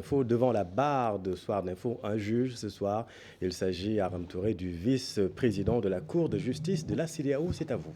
d'Info. Devant la barre de Soir d'Info, un juge ce soir. Il s'agit Aram Touré, du vice-président de la Cour de justice de la CEDEAO. C'est à vous.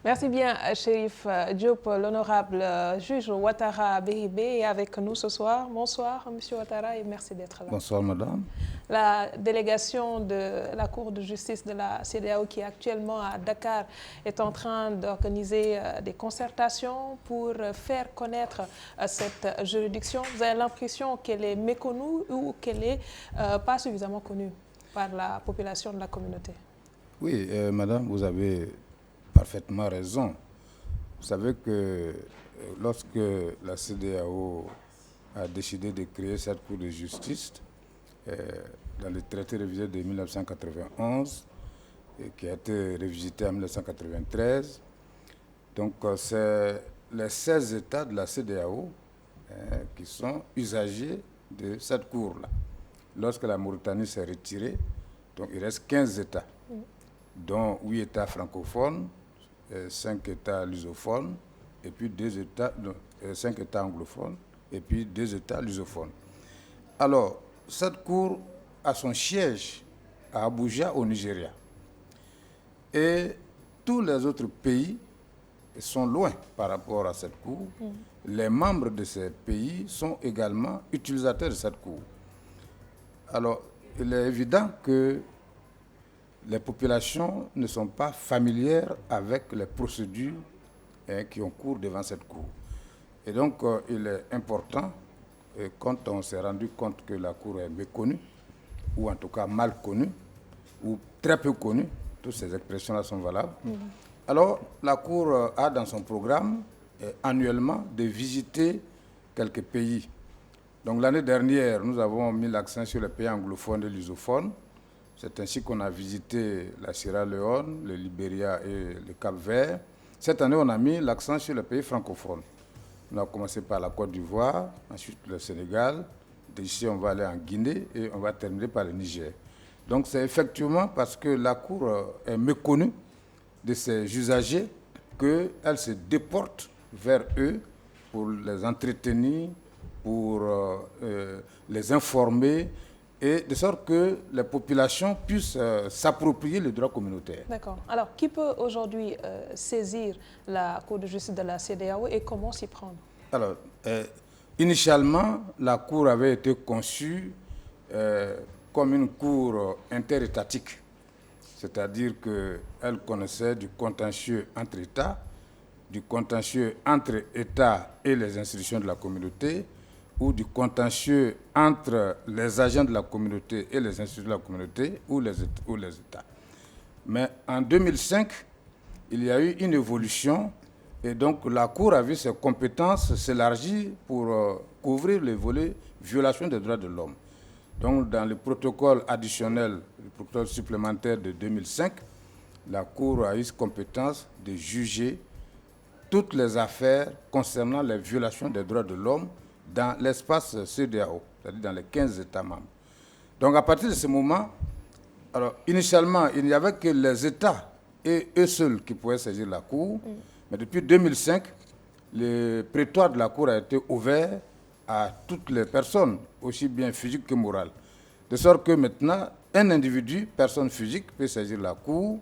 Merci bien, Chérif Diop. L'honorable juge Ouattara Beribé est avec nous ce soir. Bonsoir, Monsieur Ouattara, et merci d'être là. Bonsoir, madame. La délégation de la Cour de justice de la CEDEAO, qui est actuellement à Dakar, est en train d'organiser des concertations pour faire connaître cette juridiction. Vous avez l'impression qu'elle est méconnue ou qu'elle n'est pas suffisamment connue par la population de la communauté? Oui, madame, vous avez parfaitement raison. Vous savez que lorsque la CEDEAO a décidé de créer cette Cour de justice, dans le traité révisé de 1991, qui a été révisité en 1993, donc c'est les 16 États de la CEDEAO qui sont usagers de cette Cour-là. Lorsque la Mauritanie s'est retirée, donc il reste 15 États, dont 8 États francophones, 5 États lusophones, et puis 5 États anglophones, et puis 2 États lusophones. Alors, cette Cour a son siège à Abuja, au Nigeria. Et tous les autres pays sont loin par rapport à cette Cour. Les membres de ces pays sont également utilisateurs de cette Cour. Alors, il est évident que les populations ne sont pas familières avec les procédures qui ont cours devant cette Cour. Et donc, il est important, quand on s'est rendu compte que la Cour est méconnue, ou en tout cas mal connue, ou très peu connue, toutes ces expressions-là sont valables, alors la Cour a dans son programme annuellement de visiter quelques pays. Donc l'année dernière, nous avons mis l'accent sur les pays anglophones et lusophones. C'est ainsi qu'on a visité la Sierra Leone, le Libéria et le Cap-Vert. Cette année, on a mis l'accent sur les pays francophones. On a commencé par la Côte d'Ivoire, ensuite le Sénégal. D'ici, on va aller en Guinée et on va terminer par le Niger. Donc c'est effectivement parce que la Cour est méconnue de ses usagers qu'elle se déporte vers eux pour les entretenir, pour les informer, et de sorte que les populations puissent s'approprier le droit communautaire. D'accord. Alors, qui peut aujourd'hui saisir la Cour de justice de la CEDEAO et comment s'y prendre? Alors, initialement, la Cour avait été conçue comme une Cour interétatique, c'est-à-dire qu'elle connaissait du contentieux entre États, du contentieux entre États et les institutions de la communauté, ou du contentieux entre les agents de la communauté et les institutions de la communauté ou les États. Mais en 2005, il y a eu une évolution et donc la Cour a vu ses compétences s'élargir pour couvrir le volet violation des droits de l'homme. Donc dans le protocole additionnel, le protocole supplémentaire de 2005, la Cour a eu compétence de juger toutes les affaires concernant les violations des droits de l'homme dans l'espace CEDEAO, c'est-à-dire dans les 15 États membres. Donc à partir de ce moment, alors initialement, il n'y avait que les États et eux seuls qui pouvaient saisir la Cour, mais depuis 2005, le prétoire de la Cour a été ouvert à toutes les personnes, aussi bien physiques que morales. De sorte que maintenant, un individu, personne physique, peut saisir la Cour,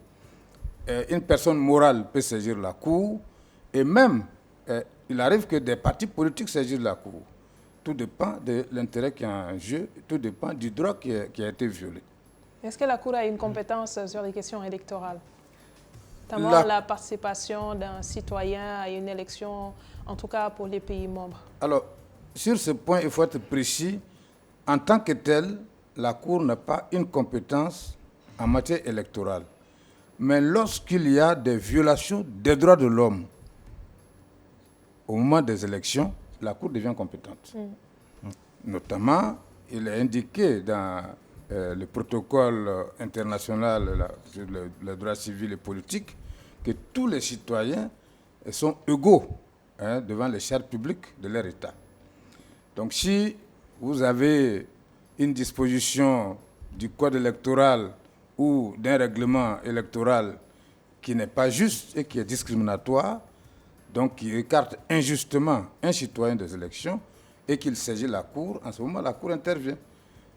une personne morale peut saisir la Cour, et même, il arrive que des partis politiques saisissent la Cour. Tout dépend de l'intérêt qui est en jeu, tout dépend du droit qui a été violé. Est-ce que la Cour a une compétence sur les questions électorales? Notamment la participation d'un citoyen à une élection, en tout cas pour les pays membres. Alors, sur ce point, il faut être précis. En tant que tel, la Cour n'a pas une compétence en matière électorale. Mais lorsqu'il y a des violations des droits de l'homme au moment des élections, la Cour devient compétente. Notamment, il est indiqué dans le protocole international sur les droits civils et politiques que tous les citoyens sont égaux devant les chartes publiques de leur État. Donc si vous avez une disposition du code électoral ou d'un règlement électoral qui n'est pas juste et qui est discriminatoire, donc qui écarte injustement un citoyen des élections, et qu'il saisit la Cour, en ce moment, la Cour intervient.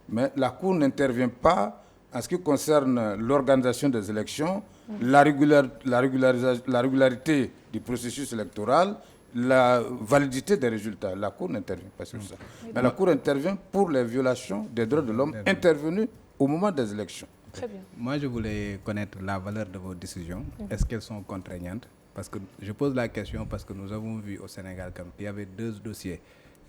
Mais la Cour n'intervient pas en ce qui concerne l'organisation des élections, la régularité du processus électoral, la validité des résultats. La Cour n'intervient pas sur ça. Mais la Cour intervient pour les violations des droits de l'homme intervenues au moment des élections. Très bien. Moi, je voulais connaître la valeur de vos décisions. Est-ce qu'elles sont contraignantes? Parce que je pose la question parce que nous avons vu au Sénégal qu'il y avait 2 dossiers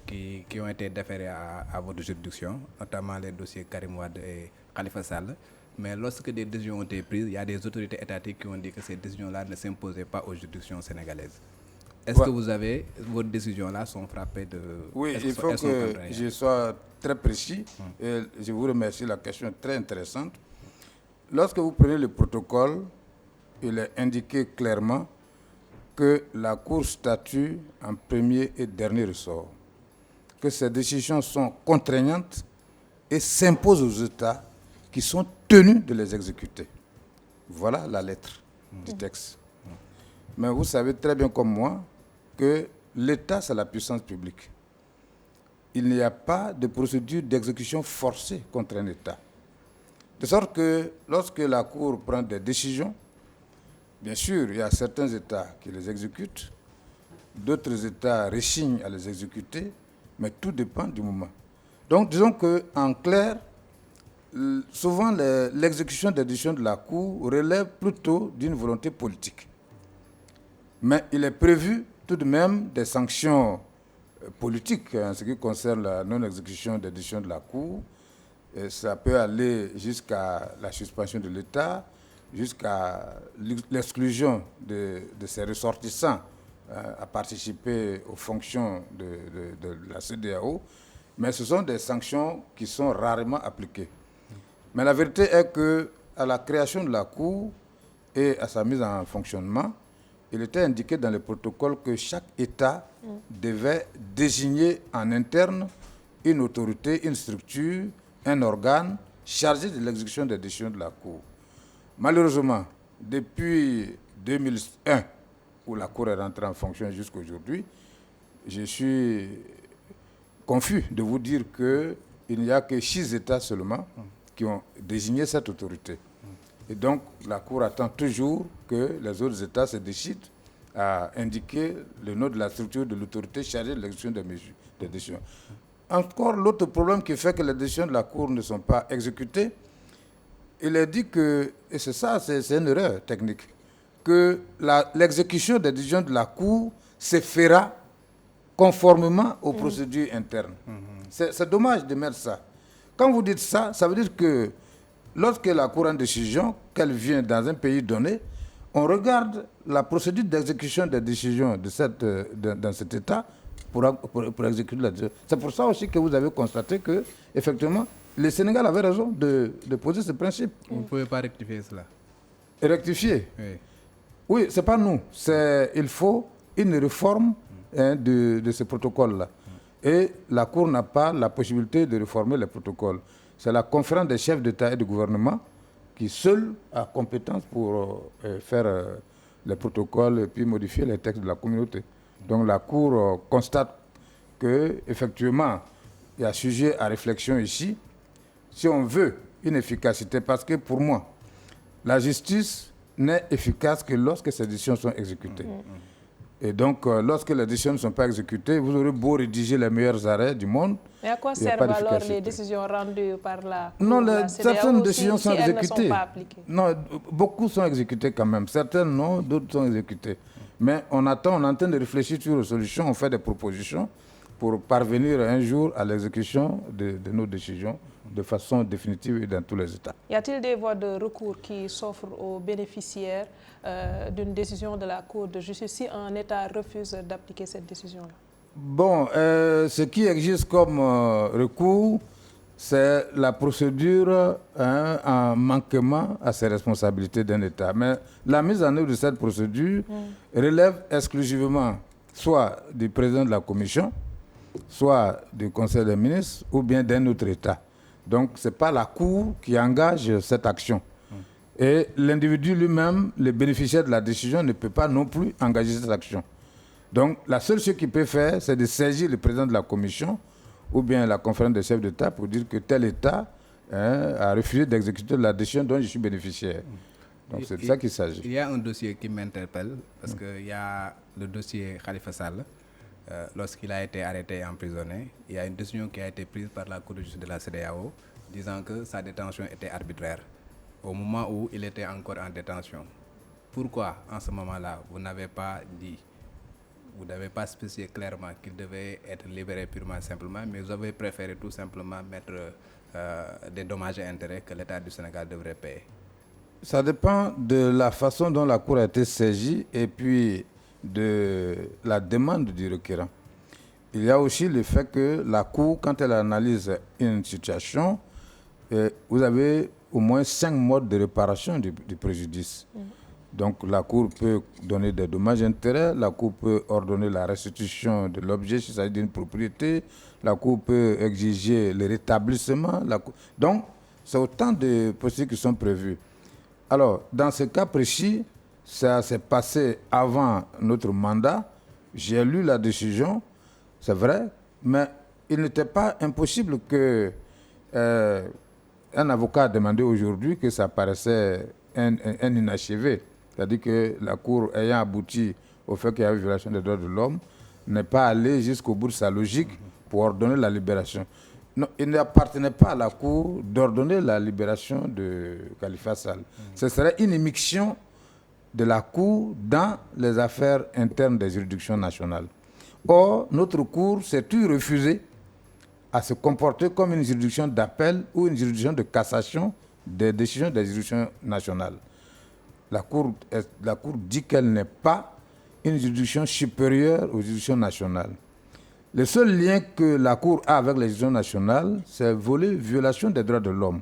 qui ont été déférés à votre juridiction, notamment les dossiers Karim Wade et Khalifa Sall. Mais lorsque des décisions ont été prises, il y a des autorités étatiques qui ont dit que ces décisions-là ne s'imposaient pas aux juridictions sénégalaises. Est-ce que vos décisions-là sont frappées de... Oui, il faut que je sois très précis et je vous remercie, la question est très intéressante. Lorsque vous prenez le protocole, il est indiqué clairement que la Cour statue en premier et dernier ressort, que ces décisions sont contraignantes et s'imposent aux États qui sont tenus de les exécuter. Voilà la lettre du texte. Mais vous savez très bien comme moi que l'État, c'est la puissance publique. Il n'y a pas de procédure d'exécution forcée contre un État. De sorte que lorsque la Cour prend des décisions, bien sûr, il y a certains États qui les exécutent, d'autres États rechignent à les exécuter, mais tout dépend du moment. Donc, disons qu'en clair, souvent l'exécution des décisions de la Cour relève plutôt d'une volonté politique. Mais il est prévu tout de même des sanctions politiques en ce qui concerne la non-exécution des décisions de la Cour. Et ça peut aller jusqu'à la suspension de l'État, jusqu'à l'exclusion de ses ressortissants à participer aux fonctions de la CEDEAO. Mais ce sont des sanctions qui sont rarement appliquées. Mais la vérité est qu'à la création de la Cour et à sa mise en fonctionnement, il était indiqué dans le protocole que chaque État devait désigner en interne une autorité, une structure, un organe chargé de l'exécution des décisions de la Cour. Malheureusement, depuis 2001, où la Cour est rentrée en fonction jusqu'à aujourd'hui, je suis confus de vous dire qu'il n'y a que 6 États seulement qui ont désigné cette autorité. Et donc, la Cour attend toujours que les autres États se décident à indiquer le nom de la structure de l'autorité chargée de l'exécution des décisions. Encore l'autre problème qui fait que les décisions de la Cour ne sont pas exécutées, il est dit que, et c'est ça, c'est une erreur technique, que l'exécution des décisions de la Cour se fera conformément aux procédures internes. C'est dommage de mettre ça. Quand vous dites ça, ça veut dire que lorsque la Cour a une décision, qu'elle vient dans un pays donné, on regarde la procédure d'exécution des décisions dans cet État pour exécuter la décision. C'est pour ça aussi que vous avez constaté que, effectivement, le Sénégal avait raison de poser ce principe. Vous ne pouvez pas rectifier cela. Rectifier? Oui. Oui, ce n'est pas nous. Il faut une réforme de ce protocole-là. Et la Cour n'a pas la possibilité de réformer les protocoles. C'est la conférence des chefs d'État et de gouvernement qui seule a compétence pour faire les protocoles et puis modifier les textes de la communauté. Donc la Cour constate qu'effectivement, il y a sujet à réflexion ici. Si on veut une efficacité, parce que pour moi, la justice n'est efficace que lorsque ces décisions sont exécutées. Et donc, lorsque les décisions ne sont pas exécutées, vous aurez beau rédiger les meilleurs arrêts du monde. Mais à quoi servent alors les décisions rendues par la Cour? Non, certaines décisions sont exécutées. Elles ne sont pas appliquées. Non, beaucoup sont exécutées quand même. Certaines non, d'autres sont exécutées. Mais on est en train de réfléchir sur les solutions, on fait des propositions pour parvenir un jour à l'exécution de nos décisions de façon définitive et dans tous les États. Y a-t-il des voies de recours qui s'offrent aux bénéficiaires d'une décision de la Cour de justice si un État refuse d'appliquer cette décision-là? Bon, ce qui existe comme recours, c'est la procédure en manquement à ses responsabilités d'un État. Mais la mise en œuvre de cette procédure relève exclusivement soit du président de la Commission, soit du Conseil des ministres, ou bien d'un autre État. Donc, ce n'est pas la Cour qui engage cette action. Et l'individu lui-même, le bénéficiaire de la décision, ne peut pas non plus engager cette action. Donc, la seule chose qu'il peut faire, c'est de saisir le président de la commission ou bien la conférence des chefs d'État pour dire que tel État a refusé d'exécuter la décision dont je suis bénéficiaire. Donc, c'est de ça qu'il s'agit. Il y a un dossier qui m'interpelle parce qu'il y a le dossier Khalifa Sall. Lorsqu'il a été arrêté et emprisonné, il y a une décision qui a été prise par la Cour de justice de la CEDEAO disant que sa détention était arbitraire au moment où il était encore en détention. Pourquoi, en ce moment-là, vous n'avez pas dit, vous n'avez pas spécifié clairement qu'il devait être libéré purement simplement, mais vous avez préféré tout simplement mettre des dommages et intérêts que l'État du Sénégal devrait payer? Ça dépend de la façon dont la Cour a été saisie et puis de la demande du requérant. Il y a aussi le fait que la Cour, quand elle analyse une situation, vous avez au moins 5 modes de réparation du préjudice. Donc la Cour peut donner des dommages et intérêts, la Cour peut ordonner la restitution de l'objet, c'est-à-dire d'une propriété, la Cour peut exiger le rétablissement. Donc, c'est autant de procédures qui sont prévues. Alors, dans ce cas précis, ça s'est passé avant notre mandat. J'ai lu la décision, c'est vrai, mais il n'était pas impossible que un avocat a demandé aujourd'hui que ça paraissait un inachevé. C'est-à-dire que la Cour, ayant abouti au fait qu'il y avait violation des droits de l'homme, n'est pas allée jusqu'au bout de sa logique pour ordonner la libération. Non, il n'appartenait pas à la Cour d'ordonner la libération de Khalifa Sall. Ce serait une immixtion de la Cour dans les affaires internes des juridictions nationales. Or, notre Cour s'est-elle refusée à se comporter comme une juridiction d'appel ou une juridiction de cassation des décisions des juridictions nationales. La Cour dit qu'elle n'est pas une juridiction supérieure aux juridictions nationales. Le seul lien que la Cour a avec les juridictions nationales, c'est le volet violation des droits de l'homme.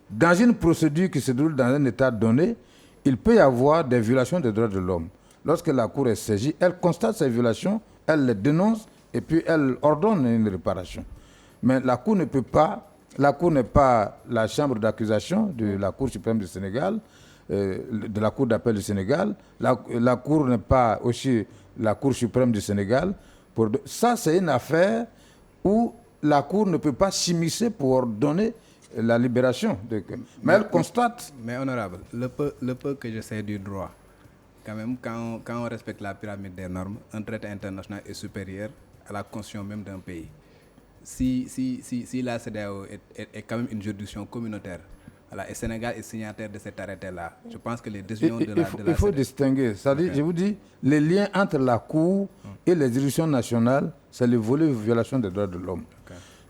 Dans une procédure qui se déroule dans un État donné, il peut y avoir des violations des droits de l'homme. Lorsque la Cour est saisie, elle constate ces violations, elle les dénonce et puis elle ordonne une réparation. Mais la Cour ne peut pas, la Cour n'est pas la chambre d'accusation de la Cour suprême du Sénégal, de la Cour d'appel du Sénégal, la Cour n'est pas aussi la Cour suprême du Sénégal. Ça, c'est une affaire où la Cour ne peut pas s'immiscer pour ordonner la libération. Mais elle constate... Mais honorable, le peu que je sais du droit, quand même, quand on respecte la pyramide des normes, un traité international est supérieur à la constitution même d'un pays. Si la CEDEAO est quand même une juridiction communautaire, voilà, et le Sénégal est signataire de cet arrêté-là, je pense que les décisions de la Il faut distinguer. C'est-à-dire, je vous dis, les liens entre la Cour et les juridictions nationales, c'est le volet violation des droits de l'homme.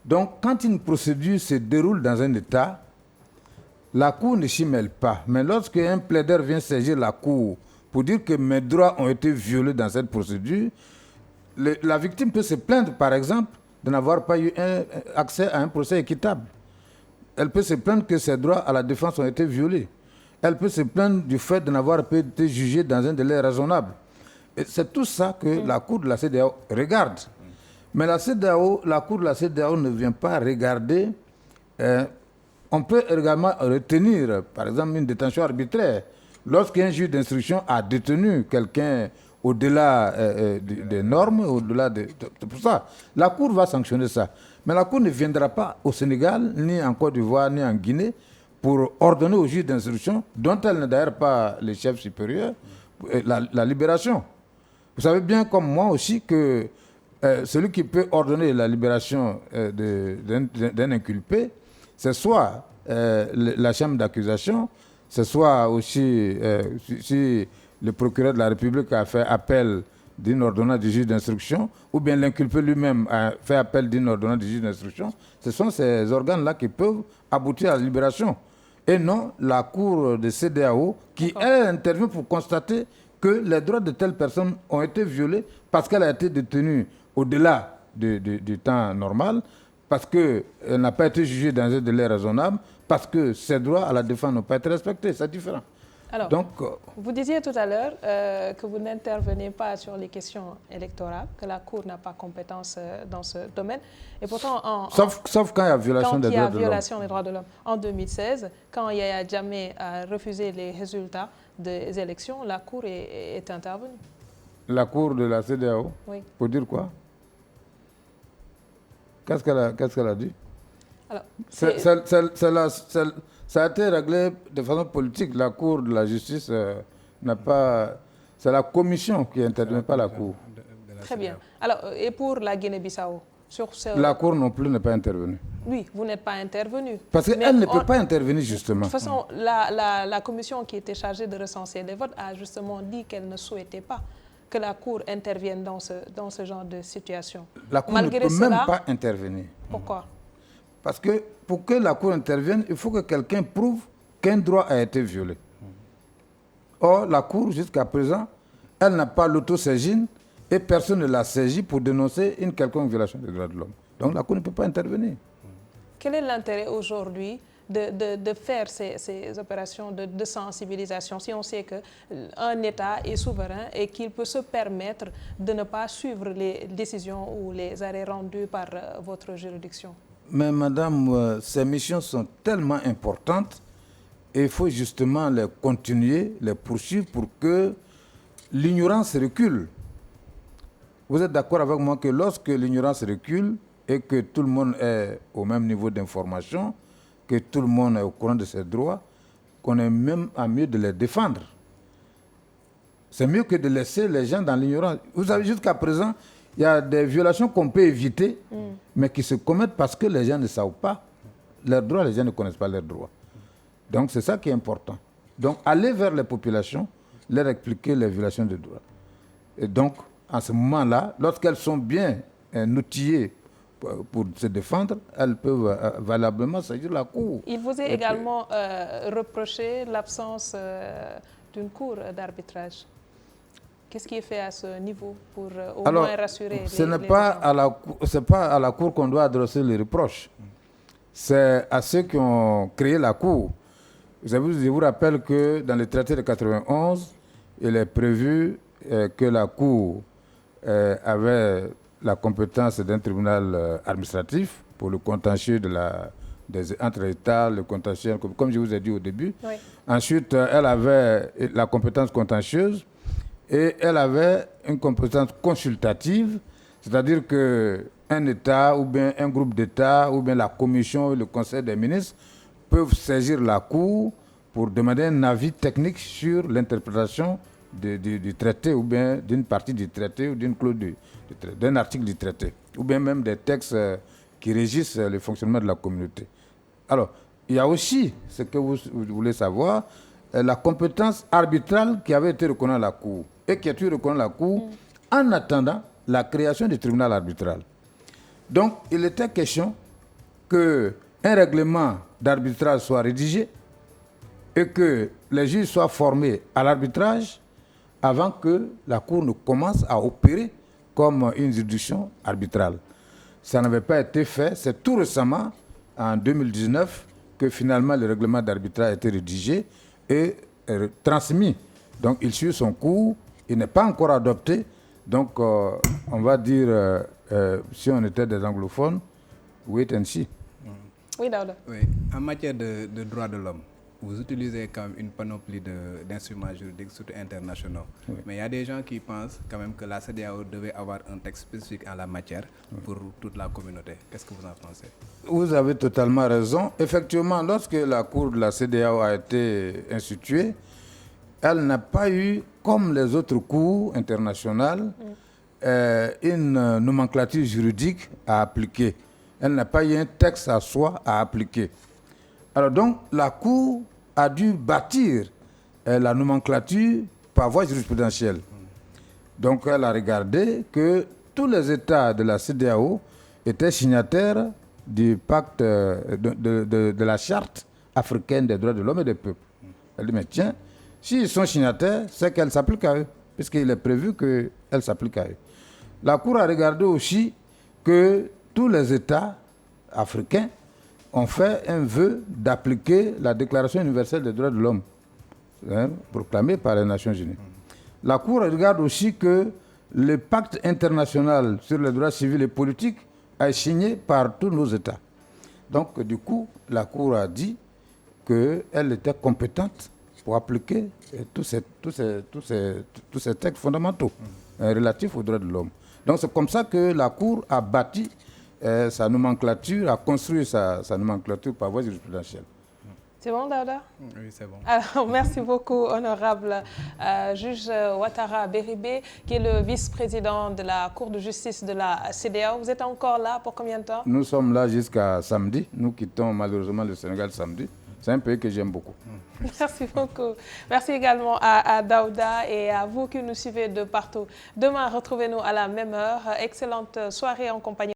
Donc, quand une procédure se déroule dans un État, la Cour ne s'y mêle pas. Mais lorsque un plaideur vient saisir la Cour pour dire que mes droits ont été violés dans cette procédure, la victime peut se plaindre, par exemple, de n'avoir pas eu accès à un procès équitable. Elle peut se plaindre que ses droits à la défense ont été violés. Elle peut se plaindre du fait de n'avoir pas été jugée dans un délai raisonnable. Et c'est tout ça que la Cour de la CEDEAO regarde. Mais la Cour de la CEDEAO ne vient pas regarder. On peut également retenir, par exemple, une détention arbitraire. Lorsqu'un juge d'instruction a détenu quelqu'un au-delà des normes, au-delà de... C'est pour ça. La Cour va sanctionner ça. Mais la Cour ne viendra pas au Sénégal, ni en Côte d'Ivoire, ni en Guinée, pour ordonner au juge d'instruction, dont elle n'est d'ailleurs pas le chef supérieur, la libération. Vous savez bien, comme moi aussi, que celui qui peut ordonner la libération d'un inculpé, c'est soit la chambre d'accusation, c'est soit aussi si le procureur de la République a fait appel d'une ordonnance du juge d'instruction, ou bien l'inculpé lui-même a fait appel d'une ordonnance du juge d'instruction. Ce sont ces organes-là qui peuvent aboutir à la libération. Et non la Cour de CEDEAO qui, elle, intervient pour constater que les droits de telle personne ont été violés parce qu'elle a été détenue au-delà du temps normal, parce qu'elle n'a pas été jugée dans un délai raisonnable, parce que ses droits à la défense n'ont pas été respectés. C'est différent. Alors, donc, vous disiez tout à l'heure que vous n'intervenez pas sur les questions électorales, que la Cour n'a pas compétence dans ce domaine. Et pourtant, sauf quand il y a violation des droits de l'homme. En 2016, quand Yaya Jammeh a refusé les résultats des élections, la Cour est intervenue. La Cour de la CEDEAO? Oui. Pour dire quoi? Qu'est-ce qu'elle a dit? Alors, ça a été réglé de façon politique. La Cour de la justice n'a pas... C'est la commission qui intervient, pas la Cour. Très bien. Alors, et pour la Guinée-Bissau La Cour non plus n'est pas intervenue. Oui, vous n'êtes pas intervenu. Parce qu'elle ne peut pas intervenir, justement. De toute façon, la commission qui était chargée de recenser les votes a justement dit qu'elle ne souhaitait pas que la Cour intervienne dans ce genre de situation. La Cour ne peut même pas intervenir. Pourquoi? Parce que pour que la Cour intervienne, il faut que quelqu'un prouve qu'un droit a été violé. Or, la Cour, jusqu'à présent, elle n'a pas l'autosaisine et personne ne l'a saisie pour dénoncer une quelconque violation des droits de l'homme. Donc la Cour ne peut pas intervenir. Quel est l'intérêt aujourd'hui de faire ces opérations de sensibilisation si on sait qu'un État est souverain et qu'il peut se permettre de ne pas suivre les décisions ou les arrêts rendus par votre juridiction? Mais madame, ces missions sont tellement importantes et il faut justement les continuer, les poursuivre pour que l'ignorance recule. Vous êtes d'accord avec moi que lorsque l'ignorance recule et que tout le monde est au même niveau d'information, que tout le monde est au courant de ses droits, qu'on est même à mieux de les défendre. C'est mieux que de laisser les gens dans l'ignorance. Vous savez, jusqu'à présent, il y a des violations qu'on peut éviter, mais qui se commettent parce que les gens ne savent pas leurs droits, les gens ne connaissent pas leurs droits. Donc c'est ça qui est important. Donc aller vers les populations, leur expliquer les violations de droits. Et donc, en ce moment-là, lorsqu'elles sont bien outillées pour se défendre, elles peuvent valablement saisir la Cour. Il vous est également reproché l'absence d'une cour d'arbitrage. Qu'est-ce qui est fait à ce niveau pour au moins rassurer les gens? Ce n'est pas à la Cour qu'on doit adresser les reproches. C'est à ceux qui ont créé la Cour. Je vous rappelle que dans le traité de 91, il est prévu que la Cour avait la compétence d'un tribunal administratif pour le contentieux entre États, le contentieux, comme je vous ai dit au début. Oui. Ensuite, elle avait la compétence contentieuse et elle avait une compétence consultative, c'est-à-dire qu'un État ou bien un groupe d'États ou bien la Commission et le Conseil des ministres peuvent saisir la Cour pour demander un avis technique sur l'interprétation du traité ou bien d'une partie du traité ou d'une clause d'un article du traité ou bien même des textes qui régissent le fonctionnement de la communauté. Alors, il y a aussi, ce que vous voulez savoir, la compétence arbitrale qui avait été reconnue à la Cour et qui a été reconnue à la Cour en attendant la création du tribunal arbitral. Donc, il était question qu'un règlement d'arbitrage soit rédigé et que les juges soient formés à l'arbitrage avant que la Cour ne commence à opérer comme une juridiction arbitrale. Ça n'avait pas été fait. C'est tout récemment, en 2019, que finalement le règlement d'arbitrage a été rédigé et transmis. Donc il suit son cours, il n'est pas encore adopté. Donc on va dire, si on était des anglophones, wait and see. Oui, Daouda. Oui. En matière de droits de l'homme, vous utilisez quand même une panoplie d'instruments juridiques, surtout internationaux. Oui. Mais il y a des gens qui pensent quand même que la CEDEAO devait avoir un texte spécifique en la matière pour toute la communauté. Qu'est-ce que vous en pensez? Vous avez totalement raison. Effectivement, lorsque la Cour de la CEDEAO a été instituée, elle n'a pas eu, comme les autres cours internationales, une nomenclature juridique à appliquer. Elle n'a pas eu un texte à soi à appliquer. Alors donc, la Cour a dû bâtir la nomenclature par voie jurisprudentielle. Donc, elle a regardé que tous les États de la CEDEAO étaient signataires du pacte de la Charte africaine des droits de l'homme et des peuples. Elle dit, mais tiens, s'ils sont signataires, c'est qu'elle s'applique à eux, puisqu'il est prévu qu'elle s'applique à eux. La Cour a regardé aussi que tous les États africains ont fait un vœu d'appliquer la Déclaration universelle des droits de l'homme, proclamée par les Nations unies. La Cour regarde aussi que le pacte international sur les droits civils et politiques est signé par tous nos États. Donc, du coup, la Cour a dit qu'elle était compétente pour appliquer tous ces textes fondamentaux relatifs aux droits de l'homme. Donc c'est comme ça que la Cour a bâti sa nomenclature, a construit sa nomenclature par voie jurisprudentielle. C'est bon, Daouda? Oui, c'est bon. Alors, merci beaucoup, honorable juge Ouattara Beribé, qui est le vice-président de la Cour de justice de la CEDEAO. Vous êtes encore là pour combien de temps? Nous sommes là jusqu'à samedi. Nous quittons malheureusement le Sénégal samedi. C'est un pays que j'aime beaucoup. Merci beaucoup. Merci également à Daouda et à vous qui nous suivez de partout. Demain, retrouvez-nous à la même heure. Excellente soirée en compagnie